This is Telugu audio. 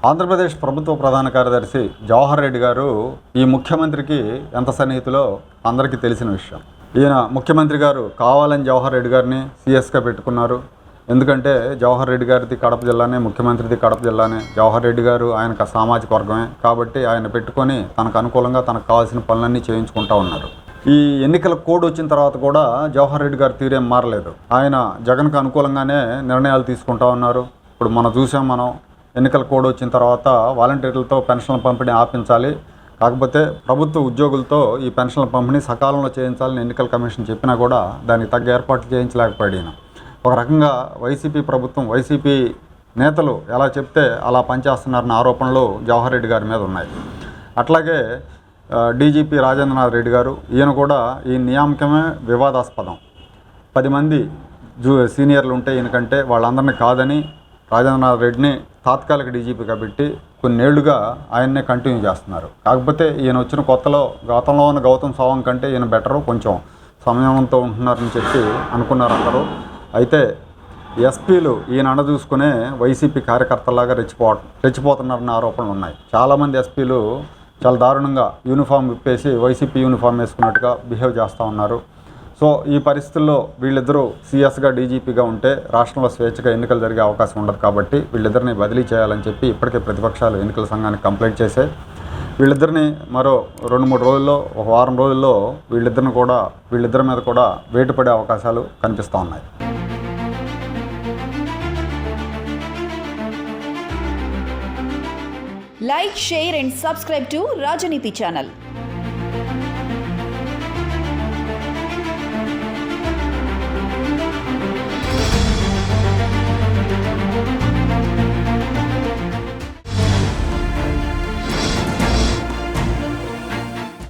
ఆంధ్రప్రదేశ్ ప్రభుత్వ ప్రధాన కార్యదర్శి జవహర్ రెడ్డి గారు ఈ ముఖ్యమంత్రికి ఎంత సన్నిహితులో అందరికీ తెలిసిన విషయం. ఈయన ముఖ్యమంత్రి గారు కావాలని జవహర్ రెడ్డి గారిని సీఎస్గా పెట్టుకున్నారు. ఎందుకంటే జవహర్ రెడ్డి గారిది కడప జిల్లానే, ముఖ్యమంత్రిది కడప జిల్లానే. జవహర్ రెడ్డి గారు ఆయనకు సామాజిక వర్గమే కాబట్టి ఆయన పెట్టుకొని తనకు అనుకూలంగా తనకు కావాల్సిన పనులన్నీ చేయించుకుంటూ ఉన్నారు. ఈ ఎన్నికల కోడ్ వచ్చిన తర్వాత కూడా జవహర్ రెడ్డి గారి తీరేం మారలేదు. ఆయన జగన్కు అనుకూలంగానే నిర్ణయాలు తీసుకుంటూ ఉన్నారు. ఇప్పుడు మనం చూసాం, ఎన్నికల కోడ్ వచ్చిన తర్వాత వాలంటీర్లతో పెన్షన్ల పంపిణీ ఆపించాలి, కాకపోతే ప్రభుత్వ ఉద్యోగులతో ఈ పెన్షన్ల పంపిణీ సకాలంలో చేయించాలని ఎన్నికల కమిషన్ చెప్పినా కూడా దానికి తగ్గ ఏర్పాట్లు చేయించలేకపోయాడు. ఒక రకంగా వైసీపీ ప్రభుత్వం, వైసీపీ నేతలు ఎలా చెప్తే అలా పనిచేస్తున్నారన్న ఆరోపణలు జవహర్ రెడ్డి గారి మీద ఉన్నాయి. అట్లాగే డీజీపీ రాజేంద్రనాథ్ రెడ్డి గారు, ఈయన కూడా ఈ నియామకమే వివాదాస్పదం. 10 మంది సీనియర్లు ఉంటే ఈయనకంటే వాళ్ళందరినీ కాదని రాజేంద్రనాథ్ రెడ్డిని తాత్కాలిక డీజీపీగా పెట్టి కొన్నేళ్లుగా ఆయన్నే కంటిన్యూ చేస్తున్నారు. కాకపోతే ఈయన వచ్చిన కొత్తలో గతంలో ఉన్న గౌతమ్ సవాంగ్ కంటే ఈయన బెటరు, కొంచెం సమయంతో ఉంటున్నారని చెప్పి అనుకున్నారు అందరూ. అయితే ఎస్పీలు ఈయన అండ చూసుకునే వైసీపీ కార్యకర్తలాగా రెచ్చిపోతున్నారన్న ఆరోపణలు ఉన్నాయి. చాలామంది ఎస్పీలు చాలా దారుణంగా యూనిఫామ్ విప్పేసి వైసీపీ యూనిఫామ్ వేసుకున్నట్టుగా బిహేవ్ చేస్తూ ఉన్నారు. సో ఈ పరిస్థితుల్లో వీళ్ళిద్దరూ సీఎస్గా డీజీపీగా ఉంటే రాష్ట్రంలో స్వేచ్ఛగా ఎన్నికలు జరిగే అవకాశం ఉండదు. కాబట్టి వీళ్ళిద్దరిని బదిలీ చేయాలని చెప్పి ఇప్పటికే ప్రతిపక్షాలు ఎన్నికల సంఘానికి కంప్లైంట్ చేశాయి. వీళ్ళిద్దరిని మరో 2-3 రోజుల్లో, ఒక వారం రోజుల్లో వీళ్ళిద్దరి మీద కూడా వేటు పడే అవకాశాలు కనిపిస్తూ ఉన్నాయి. Like, share and subscribe to Rajaniti channel.